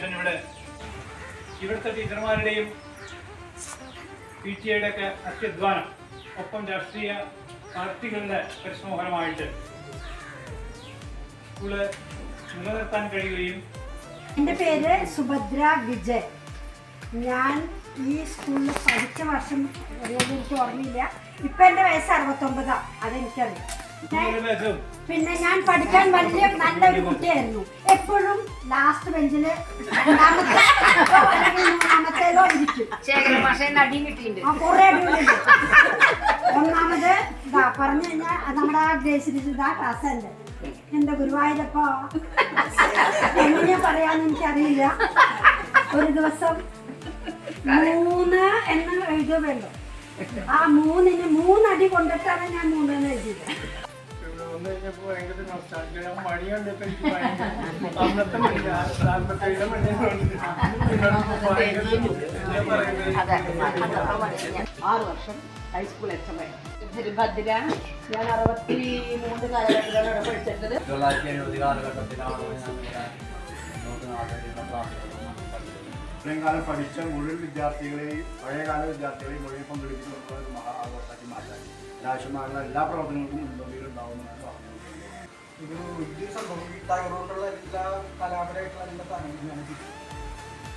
ശേഷം ഇവിടുത്തെ ടീച്ചർമാരുടെയും PTA ഒക്കെ അത്യധ്വാനം ഒപ്പം രാഷ്ട്രീയ പാർട്ടികളുടെ പരിശ്രമഫലമായിട്ട് സ്കൂള് നിലനിർത്താൻ കഴിയുകയും. എൻ്റെ പേര് സുഭദ്ര വിജയ്. ഞാൻ ഈ സ്കൂളിൽ പഠിച്ച വർഷം എനിക്ക് ഓർമ്മയില്ല. ഇപ്പം എൻ്റെ വയസ്സ് 69, അതെനിക്കറിയാം. പിന്നെ ഞാൻ പഠിക്കാൻ വലിയ നല്ലൊരു കുട്ടിയായിരുന്നു. എപ്പോഴും ലാസ്റ്റ് ബെഞ്ചിൽ മൂന്നാമത്തേതോ ഇരിക്കും. കുറേ അടിയുണ്ട്. ഒന്നാമത് പറഞ്ഞു കഴിഞ്ഞാൽ നമ്മുടെ ആ ഗ്രേസിരിച്ചതാ ക്ലാസ് ഉണ്ട്. എൻ്റെ ഗുരുവായൂരപ്പോ എങ്ങനെയാ പറയാന്ന് എനിക്കറിയില്ല. ഒരു ദിവസം 3 എന്ന് എഴുതുമല്ലോ. ആ 3-ന് 3 അടി കൊണ്ടിട്ടാണ് ഞാൻ 3 എന്ന് എഴുതിയത്. ഹൈസ്കൂൾ ഭദ്ര. ഞാൻ 63 കാലഘട്ടത്തിലാണ് പഠിച്ചിട്ടത്. 1970 കാലഘട്ടത്തിലാണ് ഇത്രയും കാലം പഠിച്ച മുഴുവൻ വിദ്യാർത്ഥികളെയും പഴയകാല വിദ്യാർത്ഥികളെയും മുഴുവൻ പങ്കെടുപ്പിക്കുന്ന ഒരു മഹാ ആഘോഷമാക്കി മാറ്റാൻ ആവശ്യമായുള്ള എല്ലാ പ്രവർത്തനങ്ങൾക്കും മുൻപന്തിയിലുണ്ടാവുമെന്നാണ് പറഞ്ഞത്. ഇത് വലിയ സംഭവം. തകർന്നുകൊണ്ടുള്ള എല്ലാ കലാപരമായിട്ടുള്ള എല്ലാ സാധനങ്ങളും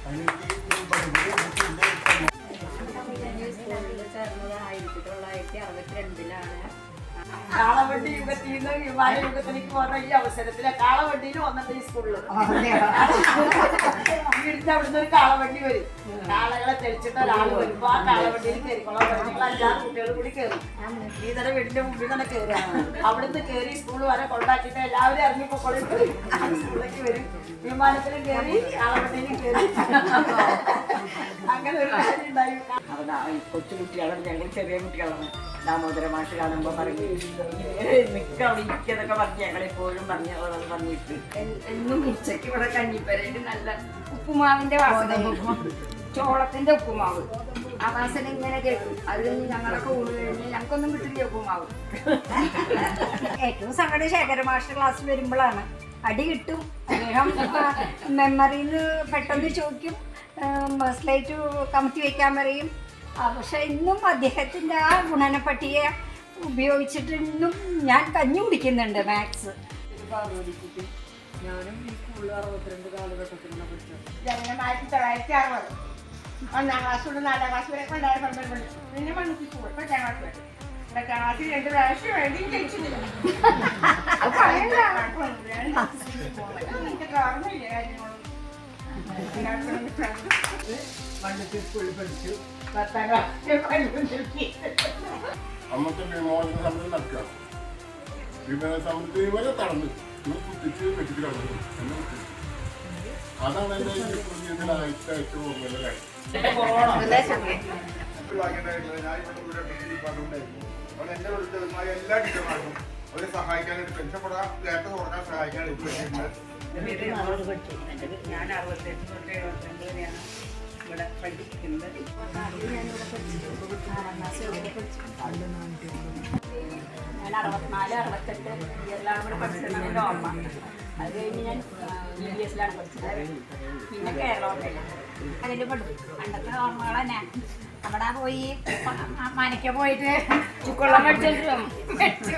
അതിലേക്ക് 1962 കാളവണ്ടി യുഗത്തിൽ നിന്ന് വിമാന യുഗത്തിലേക്ക് പോകുന്ന ഈ അവസരത്തില് കാളവണ്ടിയിൽ വന്നിട്ട് ഈ സ്കൂളില് വീടിന്റെ അവിടുന്ന് ഒരു കാളവണ്ടി വരും. കാളകളെ തെളിച്ചിട്ട് ഒരാൾ വരുമ്പോ ആ കാളവണ്ടിയിൽ കയറിക്കോളാം. 5-6 കുട്ടികൾ കൂടി കയറും. ഈ തന്നെ വീടിന്റെ മുമ്പിൽ തന്നെ കയറുക. അവിടുന്ന് കയറി സ്കൂൾ വരെ കൊണ്ടാക്കിയിട്ട് എല്ലാവരും ഇറങ്ങിപ്പോയി സ്കൂളിലേക്ക് വരും. വിമാനത്തിലും കയറി കാളവണ്ടിയിലും കയറി. അങ്ങനെ ഒരു കാര്യം ഉണ്ടായി. അവിടെ കൊച്ചു കുട്ടികളാണ്, ഞങ്ങൾ ചെറിയ കുട്ടികളാണ്. ദാമോദര മാഷ് കാണുമ്പോൾ പറഞ്ഞു നിൽക്കവിടെ ഇരിക്കുന്നൊക്കെ പറഞ്ഞ് ഞങ്ങളെപ്പോഴും പറഞ്ഞിട്ട് എന്നും ഉച്ചയ്ക്ക് ഇവിടെ കഞ്ഞിപ്പരയിൽ നല്ല ഉപ്പുമാവിന്റെ വാസന, ചോളത്തിന്റെ ഉപ്പുമാവ് ആ വാസന ഇങ്ങനെ കേൾക്കും. അത് ഞങ്ങളൊക്കെ ഊണ് കഴിഞ്ഞ് ഞങ്ങൾക്കൊന്നും കിട്ടില്ല ഉപ്പുമാവ്. ഏറ്റവും സങ്കടം ശേഖര മാസ്റ്റർ ക്ലാസ് വരുമ്പോഴാണ്. അടി കിട്ടും. അദ്ദേഹം മെമ്മറിയിൽ പെട്ടെന്ന് ചോദിക്കും, സ്ലേറ്റ് കമത്തി വയ്ക്കാൻ പറയും. പക്ഷെ ഇന്നും അദ്ദേഹത്തിൻ്റെ ആ ഗുണനപ്പട്ടിക ഉപയോഗിച്ചിട്ട് ഇന്നും ഞാൻ കഞ്ഞി കുടിക്കുന്നുണ്ട്. മാത്സ് ഞാനും ഈ സ്കൂളിൽ 62 കാലഘട്ടത്തിലാണ് പഠിച്ചത്. 1960 1-ാം ക്ലാസ് തൊട്ട് 4-ാം ക്ലാസ് വരെ പിന്നെ മണ്ണുത്തി സ്കൂൾ 5-ാം ക്ലാസ് വരെ 2 പ്രാവശ്യം വേണ്ടി ജയിച്ചിട്ടില്ല. എനിക്ക് ഓർമ്മയില്ല കാര്യങ്ങളും. മണ്ണുത്തി സ്കൂളിൽ പഠിച്ചു. 10-ാം ക്ലാസ് അന്നത്തെ വിമോചന സമരം നടക്കുക. വിമോചന സമരത്തിന് വരെ തടഞ്ഞു കുത്തിച്ച് വെച്ചിട്ട് കളഞ്ഞു. അതാണ് എൻ്റെ ഏറ്റവും ഓർമ്മയുള്ള കാര്യം. അവിടെ എൻ്റെ ഉൾപ്പെടുമായ എല്ലാ ടീച്ചർമാർക്കും അവരെ സഹായിക്കാനായിട്ട് പെൻഷൻപ്പെടാൻ നേരത്തെ തുറക്കാൻ സഹായിക്കാനായിട്ട് ഞാൻ 68 തൊട്ട് 72 വരെയാണ് ഇവിടെ പഠിക്കുന്നത്. ഞാൻ 64-68 ഇയറിലാണ് ഇവിടെ പഠിച്ചതെന്നാണ് ഓർമ്മ. അത് കഴിഞ്ഞ് ഞാൻ EBS-ലാണ് പഠിച്ചത്. പിന്നെ കേരളത്തിലാണ് അതിൽ പഠിച്ചു. പണ്ടത്തെ ഓർമ്മകൾ തന്നെ അവിടെ പോയി മനയ്ക്ക പോയിട്ട് ചുക്കൊള്ളം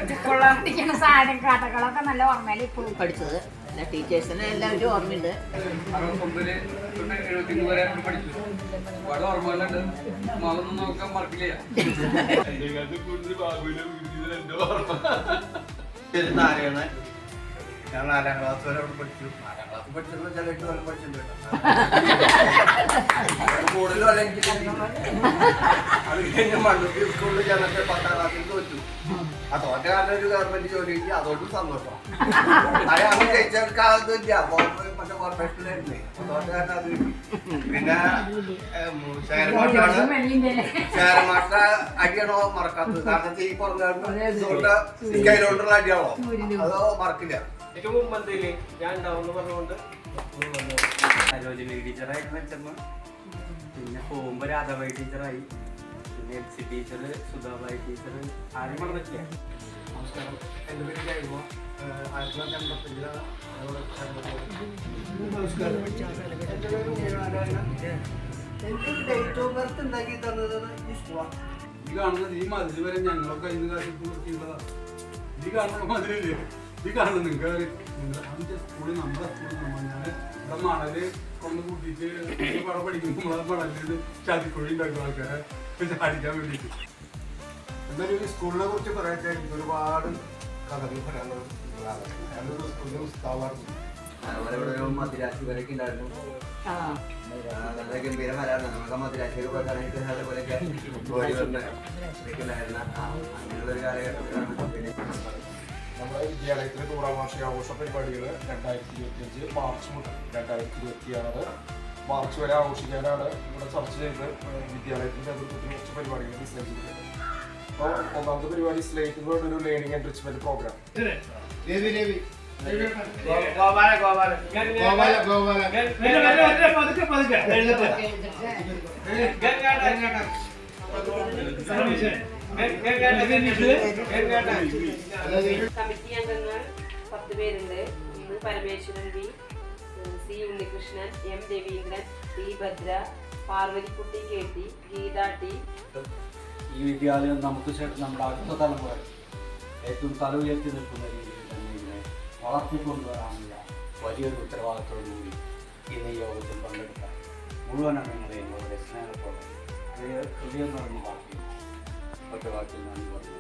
ചുക്കൊള്ളം പിടിക്കുന്ന സാധനം കഥകളൊക്കെ നല്ല ഓർമ്മയിൽ ഇപ്പോഴും പഠിച്ചത്. ടീച്ചേഴ്സിനെ എല്ലാവരും ഓർമ്മയുണ്ട്. 69 വരെ പഠിച്ചു. ഒരുപാട് ഓർമ്മകളുണ്ട്. അതൊന്നും നോക്കാൻ മറക്കില്ല. ഞാൻ 4-ാം ക്ലാസ് വരെ അവിടെ പഠിച്ചു. 4-ാം ക്ലാസ് പഠിച്ചപ്പോൾ ചില 8 കൊല്ലം പഠിച്ചിട്ടുണ്ട്. കൂടുതലും അത് കഴിഞ്ഞ് മണ്ണുത്തി സ്കൂളിൽ ചെന്നിട്ട് 10-ാം ക്ലാസ്സിൽ തോറ്റു. ആ തോറ്റ കാരണം ഒരു ഗവൺമെന്റ് ജോലി കിട്ടി. അതോട്ടും സന്തോഷം. അത് അന്ന് ജയിച്ചവർക്കാകുന്നില്ല. മറ്റേ കോർപ്പറേഷനിലായിരുന്നേ. തോറ്റ കാരണം അത് കിട്ടി. പിന്നെ ഷെയർമാസ്റ്റർ അടിയാണോ മറക്കാത്തത്? കാരണം ഈ പറഞ്ഞ കയ്യിലോണ്ടുള്ള അടിയാണോ? അതോ മറക്കില്ല. ഏറ്റവും മുമ്പന്തില് ഞാൻ ഉണ്ടാവുമെന്ന് പറഞ്ഞുകൊണ്ട് സരോജിനി ടീച്ചറായിരുന്നു വെച്ചമ്മ. പിന്നെ പോകുമ്പോൾ രാധാബായി ടീച്ചറായി. പിന്നെ LC ടീച്ചർ, സുധാബായി ടീച്ചർ, ആരും മറന്നിട്ടില്ല. നമസ്കാരം. എൻ്റെ പേര് ജൈവ. 1985 നമസ്കാരം. എൻ്റെ പേര് എനിക്ക് ഡേറ്റ് ഓഫ് ബർത്ത് ഉണ്ടാക്കി തന്നത് ഈ സ്കൂളാണ്. ഈ കാണുന്നത് ഈ മതിൽ വരെ ഞങ്ങളൊക്കെ കഴിഞ്ഞ കാലത്ത് നോക്കിയുള്ളതാണ്. ഈ കാണുന്ന മതിലില്ലേ, ഈ കാണുന്നത് നിങ്ങൾക്ക് അതിൻ്റെ സ്കൂളിൽ നമ്മുടെ സ്കൂളിൽ ഞാൻ ഇവിടെ മണല് കൊണ്ട് കൂട്ടിയിട്ട് പടം പഠിക്കുമ്പോൾ നമ്മളെ മണലിൽ ചതിക്കുഴി ഉണ്ടാക്കും ആൾക്കാരെ ചാടിക്കാൻ വേണ്ടിയിട്ട്. എന്നാലും ഈ സ്കൂളിനെ കുറിച്ച് പറയട്ടെ, എനിക്ക് ഒരുപാട് കഥകൾ പറയാനുള്ളത്. ഞാനൊരു സ്കൂളിലെ ഉസ്താദായിരുന്നു. അതുപോലെ ഇവിടെ ഒരു മദ്രാസി വരെയൊക്കെ ഉണ്ടായിരുന്നു. നല്ല ഗംഭീരമരാണ്. നമുക്ക് മദ്രാസിയൊക്കെ പോകാനായിട്ട് അതേപോലെയൊക്കെ ഓടി വന്ന് ഉണ്ടായിരുന്ന അങ്ങനെയുള്ളൊരു കാലഘട്ടത്തിലാണ്. പിന്നെ നമ്മുടെ വിദ്യാലയത്തിലെ 100-ാം വാർഷികാഘോഷ പരിപാടികൾ 2025 മാർച്ച് മുതൽ 2026 മാർച്ച് വരെ ആഘോഷിക്കാനാണ് ഇവിടെ ചർച്ച ചെയ്ത് വിദ്യാലയത്തിൻ്റെ നേതൃത്വത്തിൽ കുറച്ച് പരിപാടികൾ ഡിസൈൻ ചെയ്തിട്ടുണ്ട്. അപ്പോൾ ഒന്നാമത്തെ പരിപാടി സ്ലേറ്റ് വേർഡ് ഒരു ലേണിംഗ് എൻറിച്ച്മെന്റ് പ്രോഗ്രാം. കമ്മിറ്റി അംഗങ്ങൾ 10 പേരുണ്ട്. Parameswaran V, C Unnikrishnan, M Raveendran, T Bhadra, Parvathikutty K T, Geetha T. ഈ വിദ്യാലയം നമുക്ക് നമ്മുടെ അടുത്ത തലമുറ ഏറ്റവും തല ഉയർത്തി നിൽക്കുന്ന രീതിയിൽ തന്നെ ഇതിനെ വളർത്തിക്കൊണ്ടുവരാനുള്ള വലിയൊരു ഉത്തരവാദിത്തോടുകൂടി ഇന്ന് ഈ യോഗത്തിൽ പങ്കെടുത്ത മുഴുവൻ അംഗങ്ങളെയും വളരെ സ്നേഹത്തോടെ ഹൃദയം നിറഞ്ഞ വാക്കിൽ ഒറ്റ വാക്കിൽ നന്ദി പറഞ്ഞു.